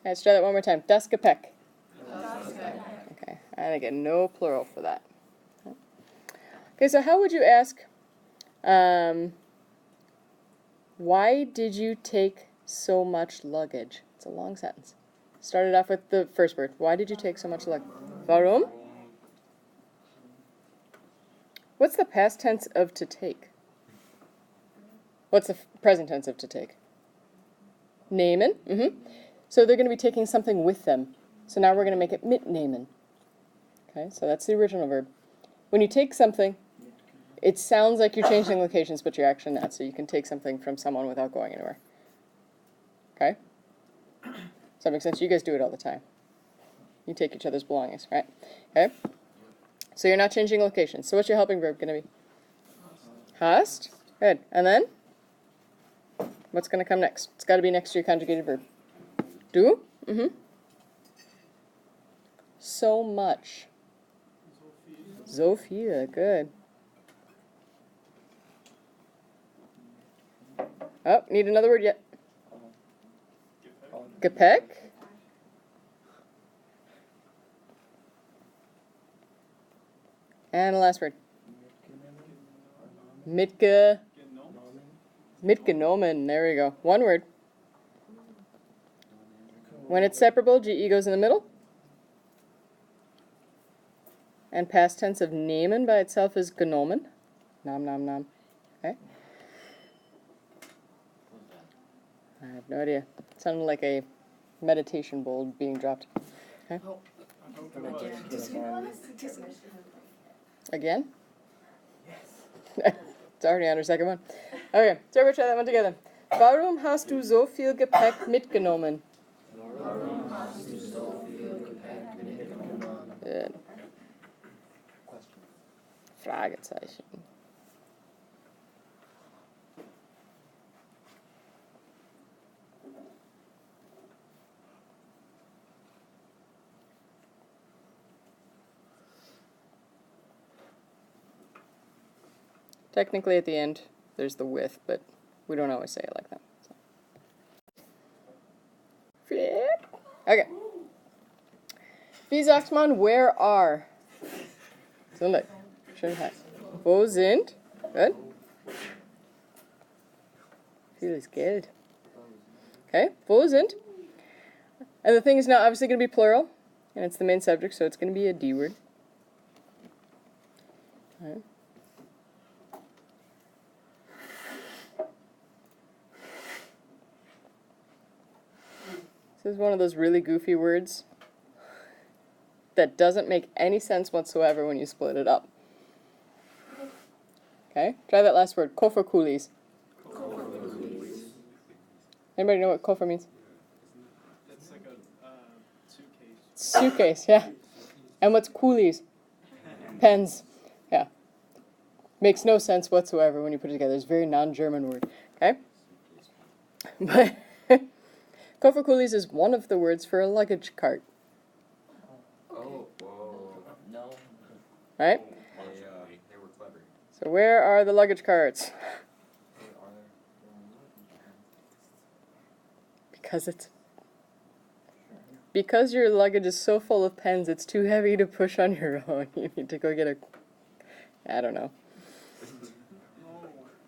let's try that one more time. Das Gepäck. Okay, and I get no plural for that. Okay, so how would you ask, why did you take so much luggage? It's a long sentence. Started off with the first word. Why did you take so much luggage? Warum? What's the past tense of to take? What's the present tense of to take? Nehmen. So they're going to be taking something with them. So now we're going to make it mitnehmen. Okay, so that's the original verb. When you take something, it sounds like you're changing locations, but you're actually not. So you can take something from someone without going anywhere. Okay? Does that make sense? You guys do it all the time. You take each other's belongings, right? Okay? So you're not changing locations. So what's your helping verb going to be? Hast. Good. And then? What's going to come next? It's got to be next to your conjugated verb. Du? So much. So viel. Good. Oh, need another word yet? Gepäck. And the last word. Mitgenommen. There we go. One word. When it's separable, GE goes in the middle. And past tense of nehmen by itself is genommen. Nom, nom, nom. Okay. I have no idea. It sounded like a meditation bowl being dropped. Okay. Again? Yes. It's already on our second one. Okay, so we'll try that one together. Warum hast du so viel Gepäck mitgenommen? Warum hast du so viel Gepäck mitgenommen? Good. Fragezeichen. Technically at the end, there's the with, but we don't always say it like that. So. Okay. Wie sagt man, where are? So look. Schön heiß. Wo sind? Good. Vieles Geld. Okay. Wo sind? And the thing is now obviously going to be plural, and it's the main subject, so it's going to be a D word. All right. This is one of those really goofy words that doesn't make any sense whatsoever when you split it up. Okay, try that last word, Kofferkulis. Anybody know what koffer means? It's like a suitcase. Suitcase, yeah. And what's coolies? Pens. Yeah. Makes no sense whatsoever when you put it together. It's a very non-German word. Okay? But Kofferkulis is one of the words for a luggage cart. Oh, whoa. No. Right? They were clever. So where are the luggage carts? Because your luggage is so full of pens, it's too heavy to push on your own. You need to go get I don't know.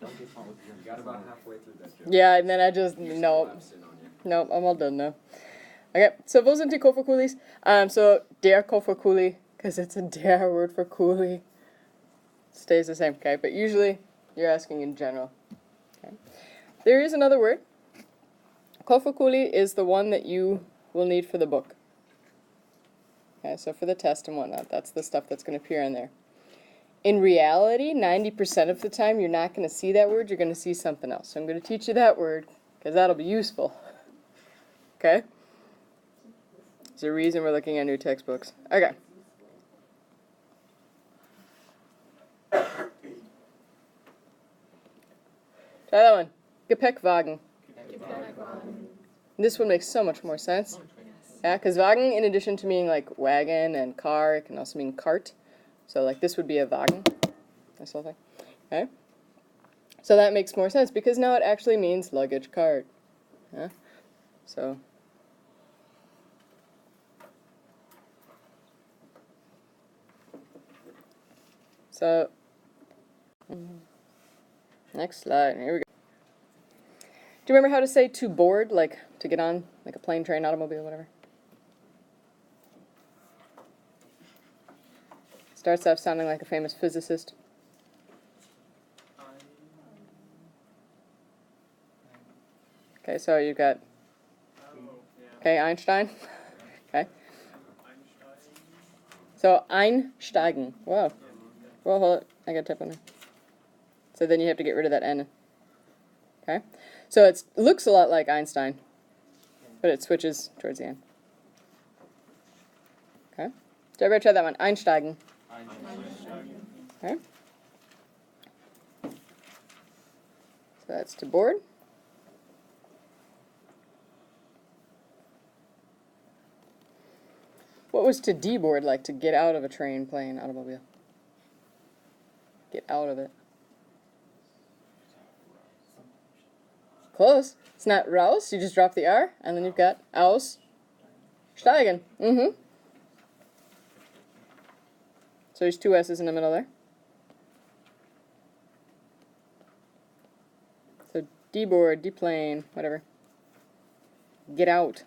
You got about halfway through that joke. Yeah, and then I just, nope, I'm all done now. Okay, so wo sind die Kofferkulis? So der Kofferkuli, because it's a der word for coolie, stays the same, okay? But usually you're asking in general. Okay. There is another word. Kofferkuli is the one that you will need for the book. Okay, so for the test and whatnot, that's the stuff that's going to appear in there. In reality, 90% of the time, you're not going to see that word, you're going to see something else. So I'm going to teach you that word, because that'll be useful. Okay? There's a reason we're looking at new textbooks. Okay. Try that one. Gepäckwagen. This one makes so much more sense. Yeah, because Wagen, in addition to meaning like wagon and car, it can also mean cart. So like this would be a Wagen, this whole thing. Okay? So that makes more sense because now it actually means luggage cart. Yeah? So So, next slide. Here we go. Do you remember how to say to board, like to get on, like a plane, train, automobile, whatever? Starts off sounding like a famous physicist. Okay, so you've got, okay, Einstein. Okay. So, einsteigen. Wow. Well, hold it. I got a tip on there. So then you have to get rid of that N. Okay. So it looks a lot like Einstein, but it switches towards the end. Okay. So everybody try that one. Einsteigen. Okay. So that's to board. What was to deboard like? To get out of a train, plane, automobile? Get out of it. Close. It's not raus. You just drop the R, and then you've got aussteigen. Mm-hmm. So there's two S's in the middle there. So deboard, deplane, whatever. Get out.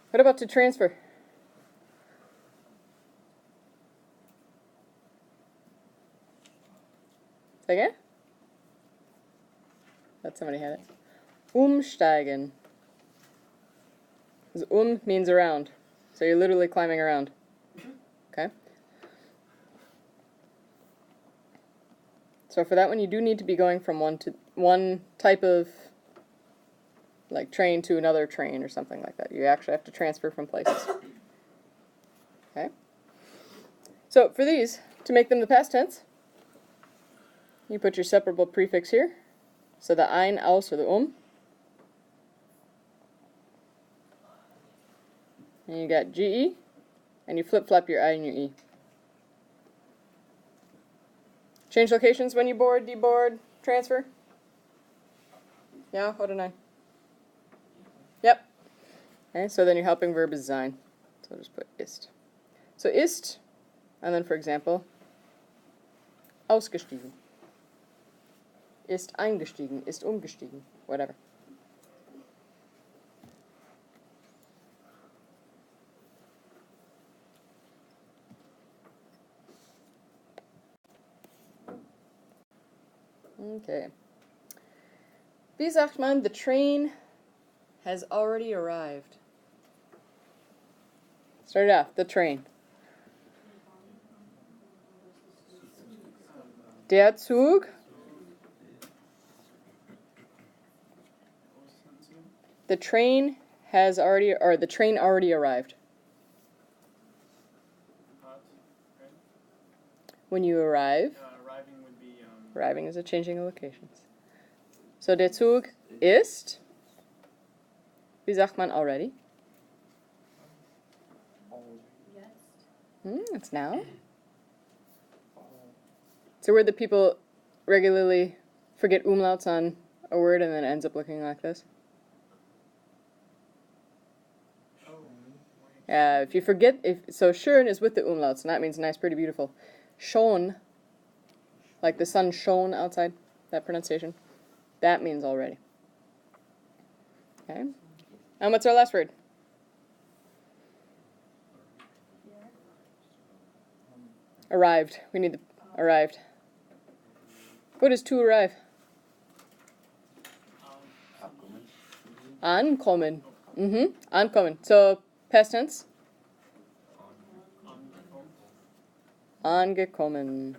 What about to transfer? Say again? Thought somebody had it. Umsteigen. Because means around. So you're literally climbing around. Okay? So for that one, you do need to be going from one type of like train to another train or something like that. You actually have to transfer from places. Okay? So for these, to make them the past tense, you put your separable prefix here. So the ein, aus, or the And you got GE, and you flip-flop your I and your E. Change locations when you board, deboard, transfer? Yeah, what an I. Yep. Okay, so then your helping verb is sein. So I'll just put ist. So ist, and then for example, ausgestiegen. Ist eingestiegen, ist umgestiegen, whatever. Okay. Wie sagt man, the train has already arrived? Start it off, the train. Der Zug. The train has already, or the train already arrived. When you arrive. Arriving would be. Arriving is a changing of locations. So der Zug ist. Wie sagt man already? It's now. So where the people regularly forget umlauts on a word and then it ends up looking like this. If you forget, so schön is with the umlauts, and that means nice, pretty, beautiful. Schon, like the sun shone outside, that pronunciation, that means already. Okay. And what's our last word? Arrived. We need the arrived. What is to arrive? Ankommen. Ankommen. So past tense. Angekommen.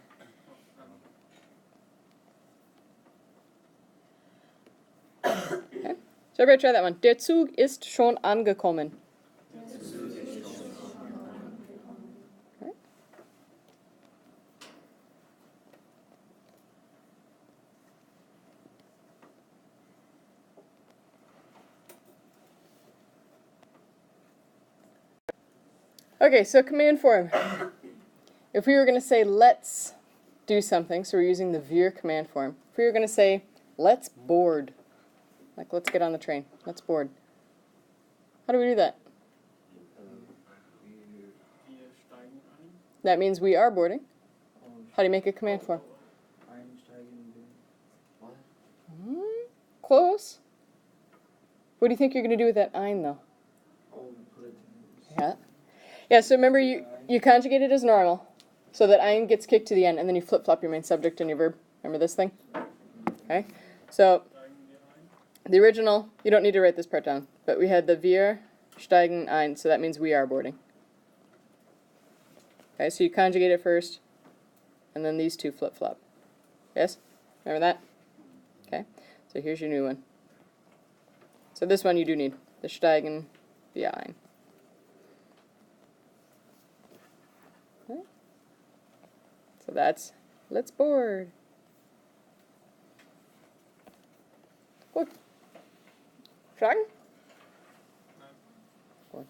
Okay. So everybody try that one. Der Zug ist schon angekommen. Okay, so command form. If we were going to say let's do something, so we're using the wir command form. If we were going to say let's board, like let's get on the train, let's board. How do we do that? That means we are boarding. Oh, How do you make a command form? Einsteigen. What? Close. What do you think you're going to do with that ein, though? Oh, put it in. Yeah. Yeah, so remember, you conjugate it as normal, so that ein gets kicked to the end, and then you flip-flop your main subject and your verb. Remember this thing? Okay. So, the original, you don't need to write this part down, but we had the wir steigen ein, so that means we are boarding. Okay, so you conjugate it first, and then these two flip-flop. Yes? Remember that? Okay, so here's your new one. So this one you do need, the steigen, the ein. Okay. So that's, let's board. Gut. Fragen? Nein. Gut.